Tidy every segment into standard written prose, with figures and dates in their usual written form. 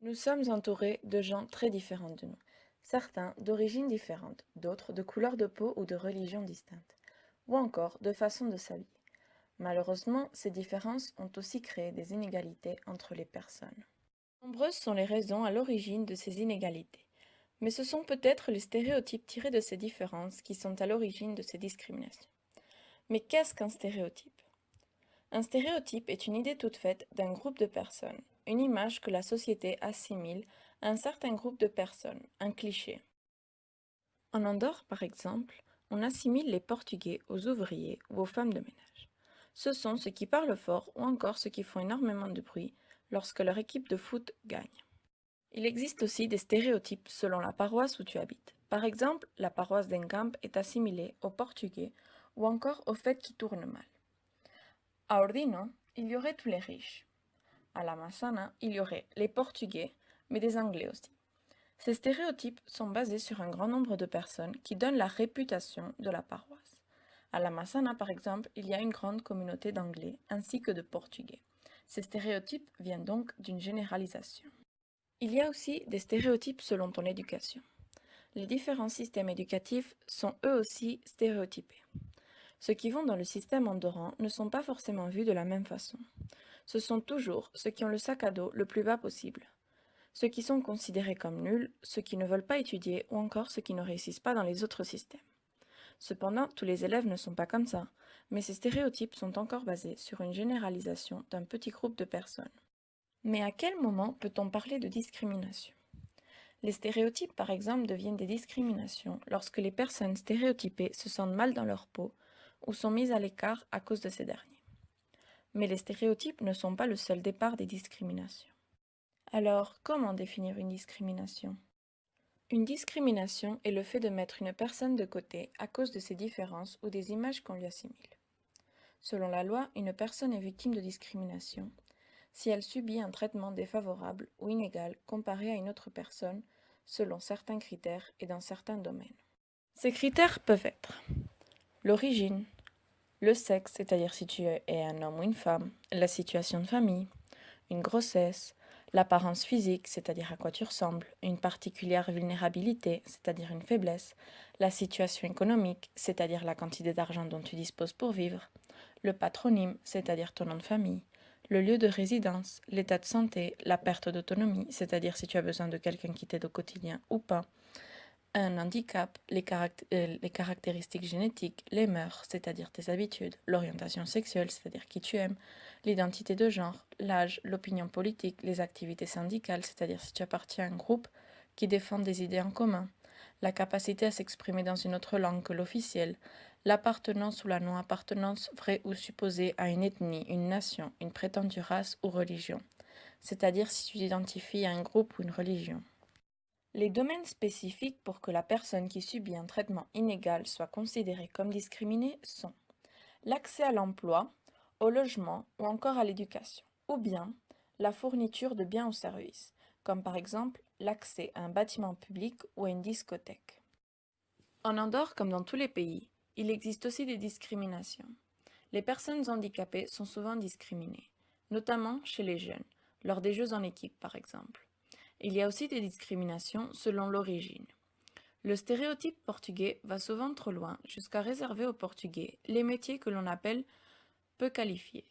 Nous sommes entourés de gens très différents de nous, certains d'origines différentes, d'autres de couleurs de peau ou de religions distinctes, ou encore de façons de s'habiller. Malheureusement, ces différences ont aussi créé des inégalités entre les personnes. Nombreuses sont les raisons à l'origine de ces inégalités, mais ce sont peut-être les stéréotypes tirés de ces différences qui sont à l'origine de ces discriminations. Mais qu'est-ce qu'un stéréotype? Un stéréotype est une idée toute faite d'un groupe de personnes, une image que la société assimile à un certain groupe de personnes, un cliché. En Andorre, par exemple, on assimile les Portugais aux ouvriers ou aux femmes de ménage. Ce sont ceux qui parlent fort ou encore ceux qui font énormément de bruit lorsque leur équipe de foot gagne. Il existe aussi des stéréotypes selon la paroisse où tu habites. Par exemple, la paroisse d'Encamp est assimilée aux Portugais ou encore au fait qu'ils tournent mal. À Ordino, il y aurait tous les riches. À la Massana, il y aurait les Portugais, mais des Anglais aussi. Ces stéréotypes sont basés sur un grand nombre de personnes qui donnent la réputation de la paroisse. À la Massana, par exemple, il y a une grande communauté d'Anglais ainsi que de Portugais. Ces stéréotypes viennent donc d'une généralisation. Il y a aussi des stéréotypes selon ton éducation. Les différents systèmes éducatifs sont eux aussi stéréotypés. Ceux qui vont dans le système andorran ne sont pas forcément vus de la même façon. Ce sont toujours ceux qui ont le sac à dos le plus bas possible, ceux qui sont considérés comme nuls, ceux qui ne veulent pas étudier ou encore ceux qui ne réussissent pas dans les autres systèmes. Cependant, tous les élèves ne sont pas comme ça, mais ces stéréotypes sont encore basés sur une généralisation d'un petit groupe de personnes. Mais à quel moment peut-on parler de discrimination? Les stéréotypes, par exemple, deviennent des discriminations lorsque les personnes stéréotypées se sentent mal dans leur peau ou sont mises à l'écart à cause de ces derniers. Mais les stéréotypes ne sont pas le seul départ des discriminations. Alors, comment définir une discrimination? Une discrimination est le fait de mettre une personne de côté à cause de ses différences ou des images qu'on lui assimile. Selon la loi, une personne est victime de discrimination si elle subit un traitement défavorable ou inégal comparé à une autre personne selon certains critères et dans certains domaines. Ces critères peuvent être l'origine, le sexe, c'est-à-dire si tu es un homme ou une femme, la situation de famille, une grossesse, l'apparence physique, c'est-à-dire à quoi tu ressembles, une particulière vulnérabilité, c'est-à-dire une faiblesse, la situation économique, c'est-à-dire la quantité d'argent dont tu disposes pour vivre, le patronyme, c'est-à-dire ton nom de famille, le lieu de résidence, l'état de santé, la perte d'autonomie, c'est-à-dire si tu as besoin de quelqu'un qui t'aide au quotidien ou pas, un handicap, les caractéristiques génétiques, les mœurs, c'est-à-dire tes habitudes, l'orientation sexuelle, c'est-à-dire qui tu aimes, l'identité de genre, l'âge, l'opinion politique, les activités syndicales, c'est-à-dire si tu appartiens à un groupe qui défend des idées en commun, la capacité à s'exprimer dans une autre langue que l'officiel, l'appartenance ou la non-appartenance vraie ou supposée à une ethnie, une nation, une prétendue race ou religion, c'est-à-dire si tu t'identifies à un groupe ou une religion. Les domaines spécifiques pour que la personne qui subit un traitement inégal soit considérée comme discriminée sont l'accès à l'emploi, au logement ou encore à l'éducation, ou bien la fourniture de biens ou services, comme par exemple l'accès à un bâtiment public ou à une discothèque. En Andorre, comme dans tous les pays, il existe aussi des discriminations. Les personnes handicapées sont souvent discriminées, notamment chez les jeunes, lors des jeux en équipe par exemple. Il y a aussi des discriminations selon l'origine. Le stéréotype portugais va souvent trop loin jusqu'à réserver aux Portugais les métiers que l'on appelle peu qualifiés,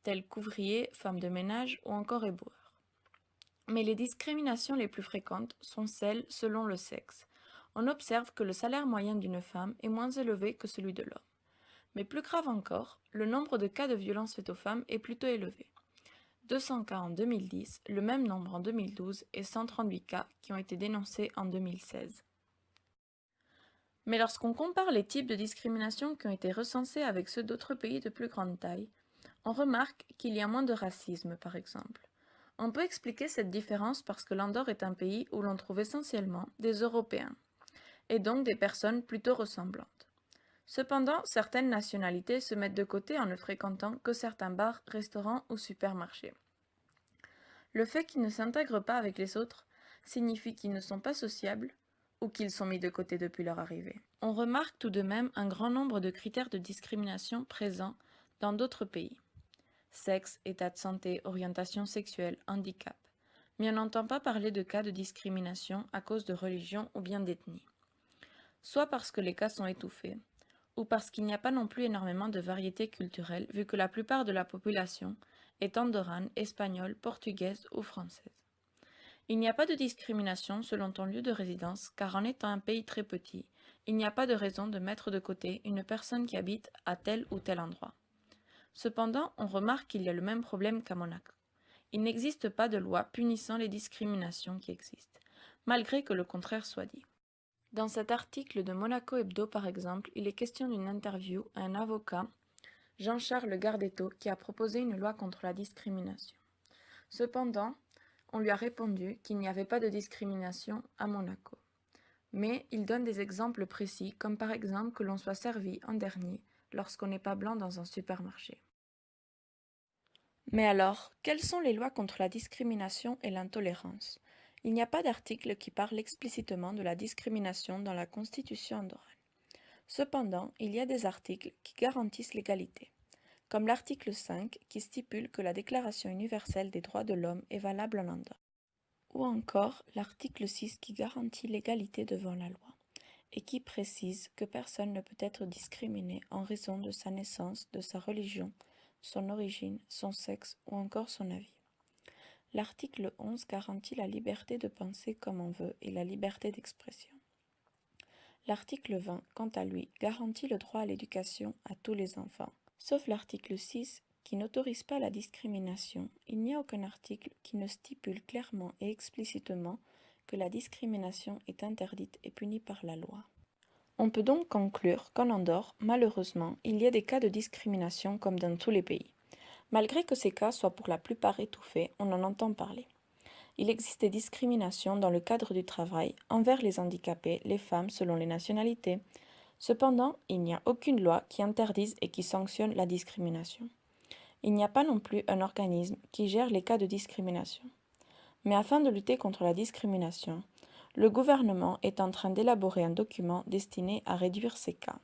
tels qu'ouvriers, femmes de ménage ou encore éboueurs. Mais les discriminations les plus fréquentes sont celles selon le sexe. On observe que le salaire moyen d'une femme est moins élevé que celui de l'homme. Mais plus grave encore, le nombre de cas de violence faites aux femmes est plutôt élevé. 200 cas en 2010, le même nombre en 2012 et 138 cas qui ont été dénoncés en 2016. Mais lorsqu'on compare les types de discrimination qui ont été recensés avec ceux d'autres pays de plus grande taille, on remarque qu'il y a moins de racisme, par exemple. On peut expliquer cette différence parce que l'Andorre est un pays où l'on trouve essentiellement des Européens, et donc des personnes plutôt ressemblantes. Cependant, certaines nationalités se mettent de côté en ne fréquentant que certains bars, restaurants ou supermarchés. Le fait qu'ils ne s'intègrent pas avec les autres signifie qu'ils ne sont pas sociables ou qu'ils sont mis de côté depuis leur arrivée. On remarque tout de même un grand nombre de critères de discrimination présents dans d'autres pays. Sexe, état de santé, orientation sexuelle, handicap. mais on n'entend pas parler de cas de discrimination à cause de religion ou bien d'ethnie. Soit parce que les cas sont étouffés, ou parce qu'il n'y a pas non plus énormément de variété culturelle vu que la plupart de la population est andorrane, espagnole, portugaise ou française. Il n'y a pas de discrimination selon ton lieu de résidence car en étant un pays très petit, il n'y a pas de raison de mettre de côté une personne qui habite à tel ou tel endroit. Cependant, on remarque qu'il y a le même problème qu'à Monaco. Il n'existe pas de loi punissant les discriminations qui existent, malgré que le contraire soit dit. Dans cet article de Monaco Hebdo, par exemple, il est question d'une interview à un avocat, Jean-Charles Gardetto, qui a proposé une loi contre la discrimination. Cependant, on lui a répondu qu'il n'y avait pas de discrimination à Monaco. Mais il donne des exemples précis, comme par exemple que l'on soit servi en dernier lorsqu'on n'est pas blanc dans un supermarché. Mais alors, quelles sont les lois contre la discrimination et l'intolérance? Il n'y a pas d'article qui parle explicitement de la discrimination dans la Constitution andorrane. Cependant, il y a des articles qui garantissent l'égalité, comme l'article 5 qui stipule que la Déclaration universelle des droits de l'homme est valable en Andorre, ou encore l'article 6 qui garantit l'égalité devant la loi, et qui précise que personne ne peut être discriminé en raison de sa naissance, de sa religion, son origine, son sexe ou encore son avis. L'article 11 garantit la liberté de penser comme on veut et la liberté d'expression. L'article 20, quant à lui, garantit le droit à l'éducation à tous les enfants. Sauf l'article 6 qui n'autorise pas la discrimination, il n'y a aucun article qui ne stipule clairement et explicitement que la discrimination est interdite et punie par la loi. On peut donc conclure qu'en Andorre, malheureusement, il y a des cas de discrimination comme dans tous les pays. Malgré que ces cas soient pour la plupart étouffés, on en entend parler. Il existe des discriminations dans le cadre du travail envers les handicapés, les femmes selon les nationalités. Cependant, il n'y a aucune loi qui interdise et qui sanctionne la discrimination. Il n'y a pas non plus un organisme qui gère les cas de discrimination. Mais afin de lutter contre la discrimination, le gouvernement est en train d'élaborer un document destiné à réduire ces cas.